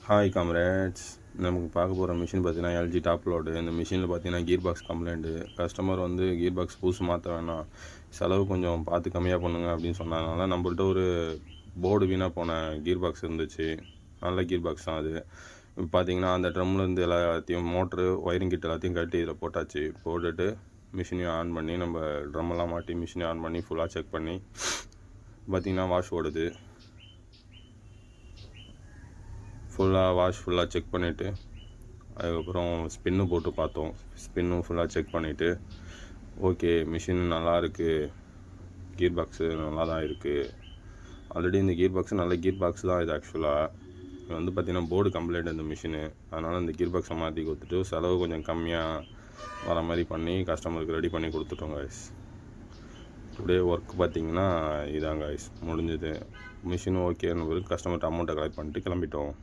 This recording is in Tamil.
ஹாய் காம்ரேட்ஸ், நமக்கு பார்க்க போகிற மிஷின் பார்த்தீங்கன்னா எல்ஜி டாப் லோடு. இந்த மிஷினில் பார்த்தீங்கன்னா கீர் பாக்ஸ் கம்ப்ளைண்ட்டு. கஸ்டமர் வந்து கீர் பாக்ஸ் புதுசு மாற்ற வேணாம், செலவு கொஞ்சம் பார்த்து கம்மியாக பண்ணுங்க அப்படின்னு சொன்னதுனால நம்மள்ட்ட ஒரு போர்டு வீணாக போன கீர் பாக்ஸ் இருந்துச்சு. நல்ல கீர் பாக்ஸ் தான் அது. இப்போ பார்த்தீங்கன்னா அந்த ட்ரம்லேருந்து எல்லாத்தையும் மோட்ரு ஒயரிங் கிட் எல்லாத்தையும் கட்டி இதில் போட்டாச்சு. போட்டுட்டு மிஷினையும் ஆன் பண்ணி நம்ம ட்ரம்மெல்லாம் மாட்டி மிஷினையும் ஆன் பண்ணி ஃபுல்லாக செக் பண்ணி பார்த்திங்கன்னா வாஷ் ஓடுது. ஃபுல்லாக செக் பண்ணிவிட்டு அதுக்கப்புறம் ஸ்பின்னு போட்டு பார்த்தோம். ஸ்பின்னும் ஃபுல்லாக செக் பண்ணிவிட்டு ஓகே, மிஷின் நல்லாயிருக்கு, கீர் பாக்ஸு நல்லா தான் இருக்குது. ஆல்ரெடி இந்த கீர் பாக்ஸு நல்ல கீர் பாக்ஸ் தான் இது. ஆக்சுவலாக இது வந்து பார்த்திங்கன்னா போர்டு கம்ப்ளைண்ட் இந்த மிஷினு. அதனால் இந்த கீர் பாக்ஸை மாற்றி கொடுத்துட்டு செலவு கொஞ்சம் கம்மியாக வர மாதிரி பண்ணி கஸ்டமருக்கு ரெடி பண்ணி கொடுத்துட்டோம் கைஸ். டுடே ஒர்க் பார்த்திங்கன்னா இதாங்க கைஸ் முடிஞ்சுது. மிஷின் ஓகேன்னு பிறகு கஸ்டமர்கிட்ட அமௌண்ட்டை கலெக்ட் பண்ணிட்டு கிளம்பிட்டோம்.